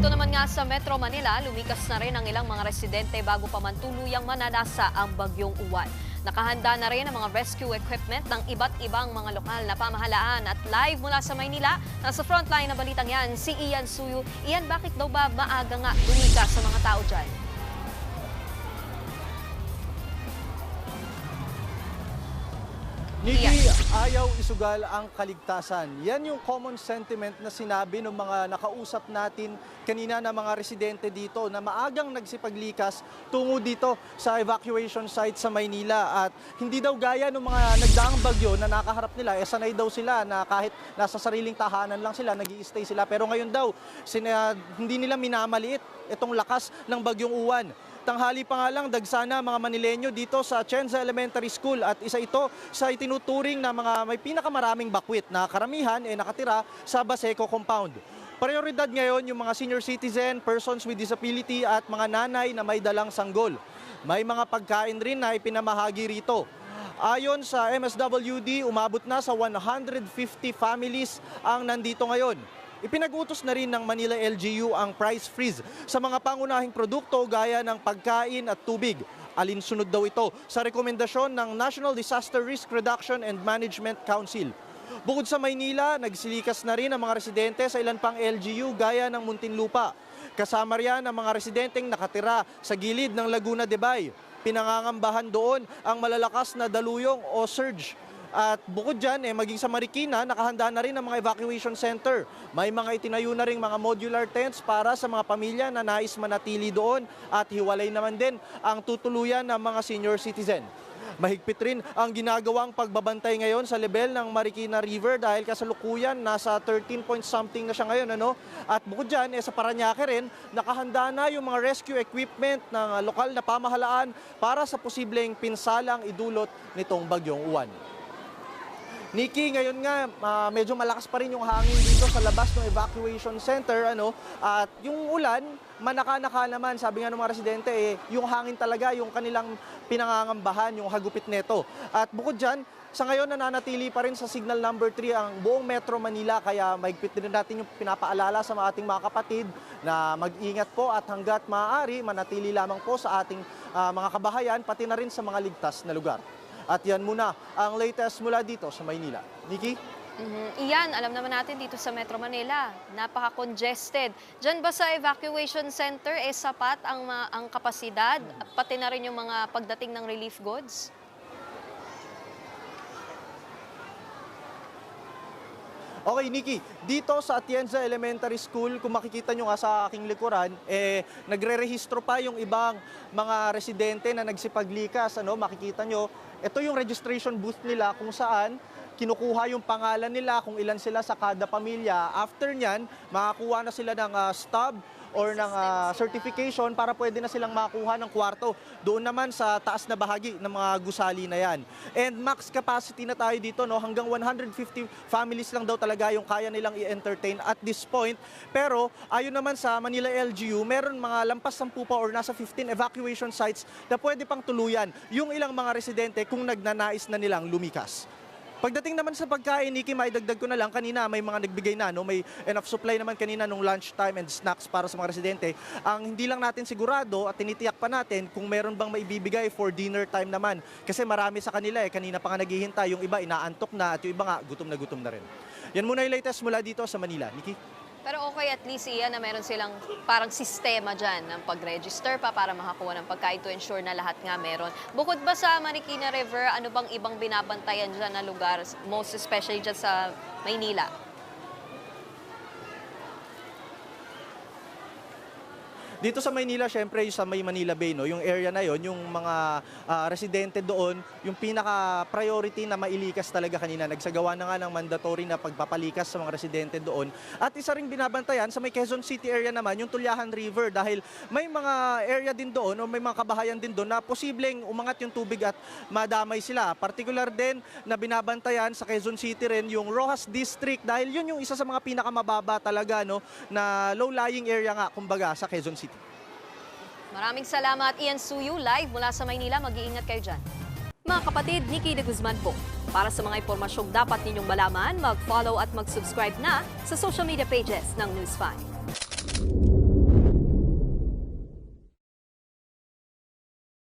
Dito naman nga sa Metro Manila, lumikas na rin ang ilang mga residente bago pa man tuluyang mananasa ang bagyong Uwan. Nakahanda na rin ang mga rescue equipment ng iba't ibang mga lokal na pamahalaan. At live mula sa Maynila, nasa frontline na balitang yan, si Ian Suyu. Ian, bakit daw ba maaga nga lumikas sa mga tao dyan? Nikki, ayaw isugal ang kaligtasan. Yan yung common sentiment na sinabi ng mga nakausap natin kanina na mga residente dito na maagang nagsipaglikas tungo dito sa evacuation site sa Maynila. At hindi daw gaya ng mga nagdaang bagyo na nakaharap nila, sanay daw sila na kahit nasa sariling tahanan lang sila, nag-i-stay sila. Pero ngayon daw, hindi nila minamaliit itong lakas ng bagyong Uwan. Tanghali pa nga lang, dagsana mga Manileño dito sa Atienza Elementary School at isa ito sa itinuturing na mga may pinakamaraming bakwit na karamihan nakatira sa Baseco compound. Prioridad ngayon yung mga senior citizen, persons with disability at mga nanay na may dalang sanggol. May mga pagkain rin na ipinamahagi rito. Ayon sa MSWD, umabot na sa 150 families ang nandito ngayon. Ipinag-utos na rin ng Manila LGU ang price freeze sa mga pangunahing produkto gaya ng pagkain at tubig. Alinsunod daw ito sa rekomendasyon ng National Disaster Risk Reduction and Management Council. Bukod sa Maynila, nagsilikas na rin ang mga residente sa ilan pang LGU gaya ng Muntinlupa. Kasama riyan ang mga residenteng nakatira sa gilid ng Laguna de Bay. Pinangangambahan doon ang malalakas na daluyong o surge. At bukod dyan, maging sa Marikina, nakahanda na rin ang mga evacuation center. May mga itinayo na rin mga modular tents para sa mga pamilya na nais manatili doon at hiwalay naman din ang tutuluyan ng mga senior citizen. Mahigpit rin ang ginagawang pagbabantay ngayon sa level ng Marikina River dahil kasalukuyan nasa 13 point something na siya ngayon. At bukod dyan, sa Parañaque rin, nakahanda na yung mga rescue equipment ng lokal na pamahalaan para sa posibleng pinsalang idulot nitong bagyong Uwan. Nikki, ngayon nga medyo malakas pa rin yung hangin dito sa labas ng evacuation center, at yung ulan, manaka-naka naman, sabi nga ng mga residente, yung hangin talaga, yung kanilang pinangangambahan, yung hagupit neto. At bukod dyan, sa ngayon nananatili pa rin sa signal number 3 ang buong Metro Manila, kaya mahigpit din natin yung pinapaalala sa ating mga kapatid na mag-ingat po at hanggat maaari, manatili lamang po sa ating mga kabahayan, pati na rin sa mga ligtas na lugar. At yan muna ang latest mula dito sa Maynila. Nikki? Iyan, alam naman natin dito sa Metro Manila, napaka-congested. Diyan ba sa evacuation center, sapat ang kapasidad, pati na rin yung mga pagdating ng relief goods? Okay, Nikki, dito sa Atienza Elementary School, kung makikita nyo nga sa aking likuran, nagre-rehistro pa yung ibang mga residente na nagsipaglikas. Makikita nyo, ito yung registration booth nila kung saan kinukuha yung pangalan nila, kung ilan sila sa kada pamilya. After nyan, makakuha na sila ng stub or ng certification para pwede na silang makuha ng kwarto. Doon naman sa taas na bahagi ng mga gusali na yan. And max capacity na tayo dito, hanggang 150 families lang daw talaga yung kaya nilang i-entertain at this point. Pero ayon naman sa Manila LGU, meron mga lampas 10 pa or nasa 15 evacuation sites na pwede pang tuluyan yung ilang mga residente kung nagnanais na nilang lumikas. Pagdating naman sa pagkain, Nikki, maidagdag ko na lang, kanina may mga nagbigay na, may enough supply naman kanina nung lunchtime and snacks para sa mga residente. Ang hindi lang natin sigurado at tinitiyak pa natin kung meron bang maibibigay for dinner time naman. Kasi marami sa kanila, kanina pa nga naghihintay, yung iba inaantok na at yung iba nga gutom na rin. Yan muna yung latest mula dito sa Manila. Nikki? Pero okay, at least na meron silang parang sistema dyan ng pag-register pa para makakuha ng pagkain to ensure na lahat nga meron. Bukod ba sa Marikina River, ano bang ibang binabantayan dyan na lugar, most especially dyan sa Maynila? Dito sa Maynila, syempre sa may Manila Bay, yung area na yon, yung mga residente doon, yung pinaka-priority na mailikas talaga kanina. Nagsagawa na nga ng mandatory na pagpapalikas sa mga residente doon. At isa ring binabantayan sa may Quezon City area naman, yung Tulyahan River, dahil may mga area din doon o may mga kabahayan din doon na posibleng umangat yung tubig at madamay sila. Particular din na binabantayan sa Quezon City rin yung Rojas District, dahil yun yung isa sa mga pinakamababa talaga na low-lying area nga, kumbaga, sa Quezon City. Maraming salamat, Ian Suyu, live mula sa Maynila. Mag-iingat kayo dyan. Mga kapatid, Nikki de Guzman po. Para sa mga impormasyong dapat ninyong malaman, mag-follow at mag-subscribe na sa social media pages ng News 5.